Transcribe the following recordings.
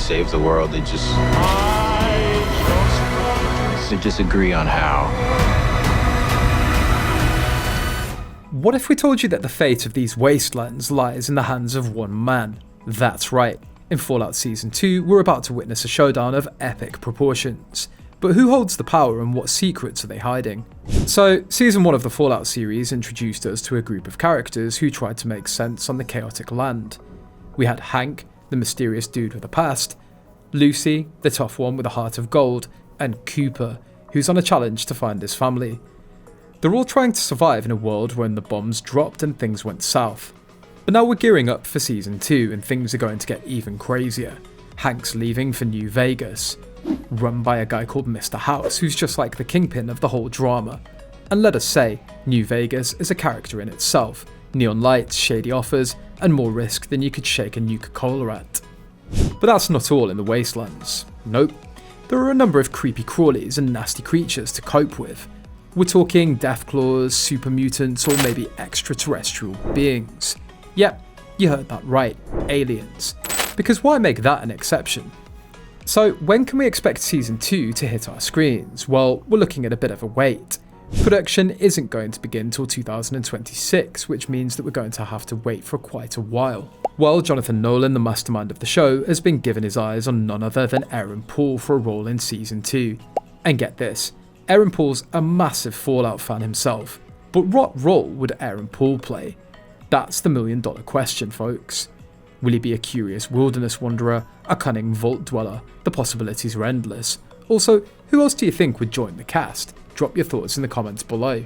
save the world. They just agree on how. What if we told you that the fate of these wastelands lies in the hands of one man? That's right. In Fallout Season 2, we're about to witness a showdown of epic proportions. But who holds the power and what secrets are they hiding? So, Season 1 of the Fallout series introduced us to a group of characters who tried to make sense on the chaotic land. We had Hank, the mysterious dude with a past, Lucy, the tough one with a heart of gold, and Cooper, who's on a challenge to find his family. They're all trying to survive in a world when the bombs dropped and things went south. But now we're gearing up for Season 2 and things are going to get even crazier. Hank's leaving for New Vegas, run by a guy called Mr. House, who's just like the kingpin of the whole drama. And let us say, New Vegas is a character in itself. Neon lights, shady offers, and more risk than you could shake a Nuka-Cola at. But that's not all in the Wastelands. Nope. There are a number of creepy crawlies and nasty creatures to cope with. We're talking Deathclaws, super mutants, or maybe extraterrestrial beings. Yep, you heard that right, aliens. Because why make that an exception? So when can we expect Season 2 to hit our screens? Well, we're looking at a bit of a wait. Production isn't going to begin till 2026, which means that we're going to have to wait for quite a while. Well, Jonathan Nolan, the mastermind of the show, has been given his eyes on none other than Aaron Paul for a role in Season 2. And get this, Aaron Paul's a massive Fallout fan himself, but what role would Aaron Paul play? That's the million-dollar question, folks. Will he be a curious wilderness wanderer, a cunning vault dweller? The possibilities are endless. Also, who else do you think would join the cast? Drop your thoughts in the comments below.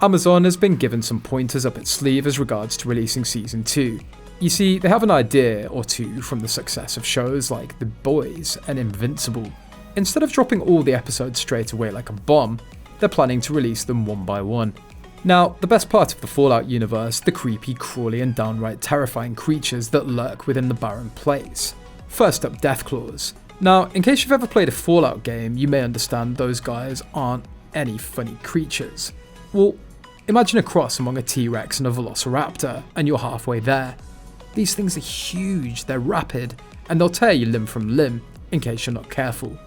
Amazon has been given some pointers up its sleeve as regards to releasing Season 2. You see, they have an idea or two from the success of shows like The Boys and Invincible. Instead of dropping all the episodes straight away like a bomb, they're planning to release them one by one. Now, the best part of the Fallout universe, the creepy, crawly and downright terrifying creatures that lurk within the barren place. First up, Deathclaws. Now, in case you've ever played a Fallout game, you may understand those guys aren't any funny creatures. Well, imagine a cross among a T-Rex and a Velociraptor, and you're halfway there. These things are huge, they're rapid, and they'll tear you limb from limb, in case you're not careful.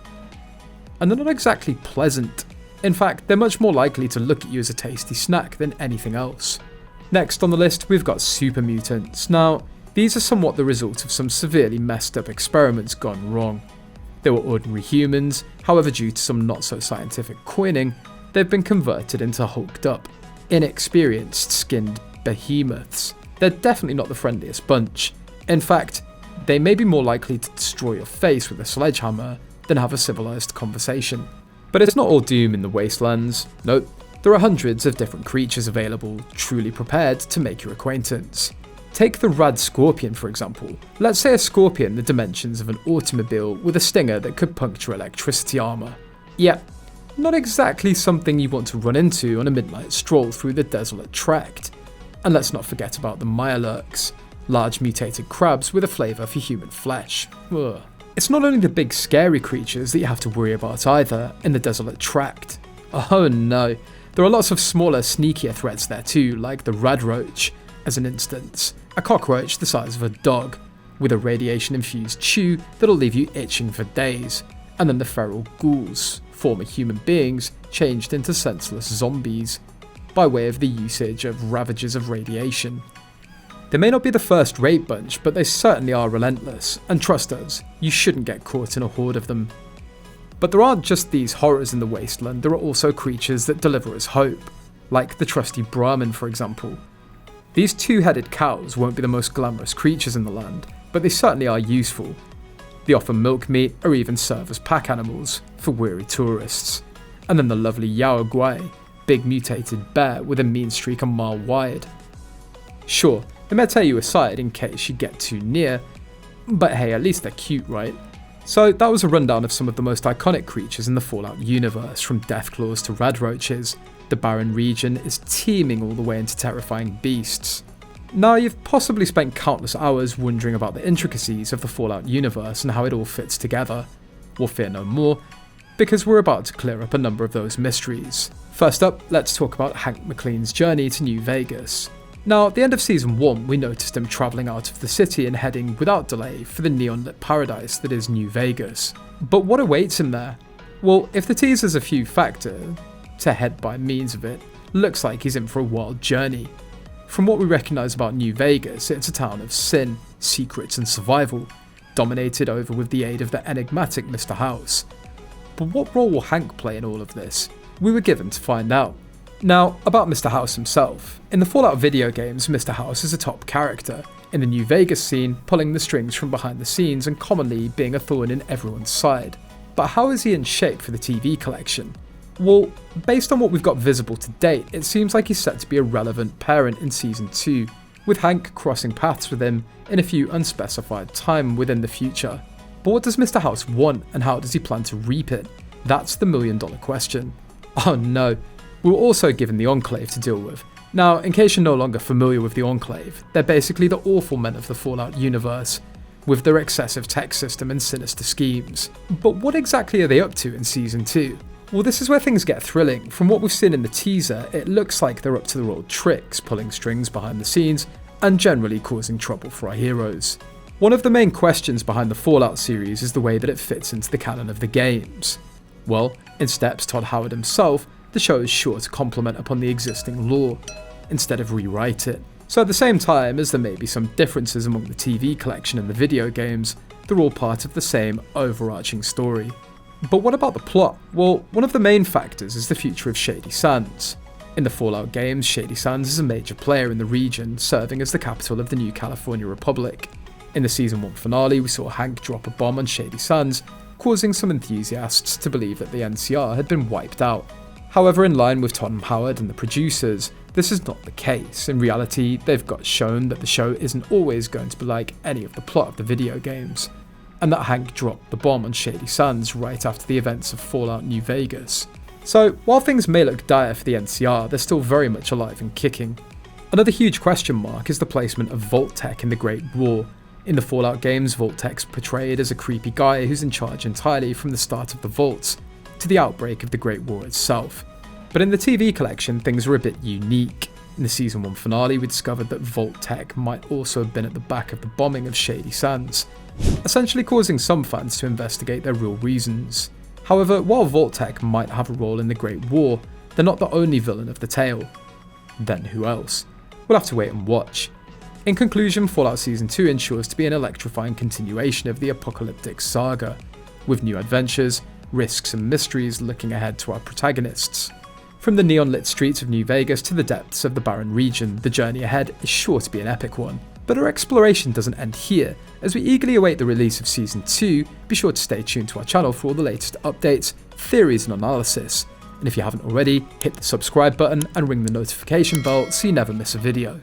And they're not exactly pleasant. In fact, they're much more likely to look at you as a tasty snack than anything else. Next on the list, we've got super mutants. Now, these are somewhat the result of some severely messed up experiments gone wrong. They were ordinary humans, however due to some not so scientific coining, they've been converted into hulked up, inexperienced skinned behemoths. They're definitely not the friendliest bunch. In fact, they may be more likely to destroy your face with a sledgehammer than have a civilized conversation. But it's not all doom in the Wastelands. Nope, there are hundreds of different creatures available, truly prepared to make your acquaintance. Take the rad scorpion for example. Let's say a scorpion the dimensions of an automobile with a stinger that could puncture electricity armor. Yep, not exactly something you want to run into on a midnight stroll through the desolate tract. And let's not forget about the Mirelurks, large mutated crabs with a flavour for human flesh. Ugh. It's not only the big scary creatures that you have to worry about either in the desolate tract. Oh no, there are lots of smaller, sneakier threats there too, like the radroach, as an instance, a cockroach the size of a dog, with a radiation-infused chew that'll leave you itching for days, and then the feral ghouls, former human beings changed into senseless zombies, by way of the usage of ravages of radiation. They may not be the first rate bunch, but they certainly are relentless, and trust us, you shouldn't get caught in a horde of them. But there aren't just these horrors in the wasteland, there are also creatures that deliver us hope, like the trusty Brahmin for example. These two-headed cows won't be the most glamorous creatures in the land, but they certainly are useful. They offer milk meat or even serve as pack animals for weary tourists. And then the lovely Yao Guai, big mutated bear with a mean streak a mile wide. Sure, they may tear you aside in case you get too near, but hey, at least they're cute, right? So that was a rundown of some of the most iconic creatures in the Fallout universe, from Deathclaws to radroaches. The barren region is teeming all the way into terrifying beasts. Now, you've possibly spent countless hours wondering about the intricacies of the Fallout universe and how it all fits together. Well, fear no more, because we're about to clear up a number of those mysteries. First up, let's talk about Hank McLean's journey to New Vegas. Now, at the end of Season 1, we noticed him travelling out of the city and heading without delay for the neon-lit paradise that is New Vegas. But what awaits him there? Well, if the teaser's a few factor, to head by means of it, looks like he's in for a wild journey. From what we recognise about New Vegas, it's a town of sin, secrets and survival, dominated over with the aid of the enigmatic Mr. House. But what role will Hank play in all of this? We were given to find out. Now, about Mr. House himself. In the Fallout video games, Mr. House is a top character, in the New Vegas scene, pulling the strings from behind the scenes and commonly being a thorn in everyone's side. But how is he in shape for the TV collection? Well, based on what we've got visible to date, it seems like he's set to be a relevant parent in Season 2, with Hank crossing paths with him in a few unspecified time within the future. But what does Mr. House want and how does he plan to reap it? That's the million-dollar question. Oh no, we were also given the Enclave to deal with. Now, in case you're no longer familiar with the Enclave, they're basically the awful men of the Fallout universe, with their excessive tech system and sinister schemes. But what exactly are they up to in Season 2? Well, this is where things get thrilling. From what we've seen in the teaser, it looks like they're up to their old tricks, pulling strings behind the scenes, and generally causing trouble for our heroes. One of the main questions behind the Fallout series is the way that it fits into the canon of the games. Well, in steps Todd Howard himself, the show is sure to complement upon the existing lore, instead of rewrite it. So at the same time as there may be some differences among the TV collection and the video games, they're all part of the same overarching story. But what about the plot? Well, one of the main factors is the future of Shady Sands. In the Fallout games, Shady Sands is a major player in the region, serving as the capital of the new California Republic. In the Season 1 finale, we saw Hank drop a bomb on Shady Sands, causing some enthusiasts to believe that the NCR had been wiped out. However, in line with Todd Howard and the producers, this is not the case. In reality, they've got shown that the show isn't always going to be like any of the plot of the video games, and that Hank dropped the bomb on Shady Sands right after the events of Fallout New Vegas. So, while things may look dire for the NCR, they're still very much alive and kicking. Another huge question mark is the placement of Vault-Tec in the Great War. In the Fallout games, Vault-Tec's portrayed as a creepy guy who's in charge entirely from the start of the Vaults to the outbreak of the Great War itself. But in the TV collection, things are a bit unique. In the Season 1 finale, we discovered that Vault-Tec might also have been at the back of the bombing of Shady Sands, essentially causing some fans to investigate their real reasons. However, while Vault-Tec might have a role in the Great War, they're not the only villain of the tale. Then who else? We'll have to wait and watch. In conclusion, Fallout Season 2 ensures to be an electrifying continuation of the apocalyptic saga, with new adventures, risks and mysteries looking ahead to our protagonists. From the neon-lit streets of New Vegas to the depths of the barren region, the journey ahead is sure to be an epic one. But our exploration doesn't end here. As we eagerly await the release of Season 2, be sure to stay tuned to our channel for all the latest updates, theories and analysis. And if you haven't already, hit the subscribe button and ring the notification bell so you never miss a video.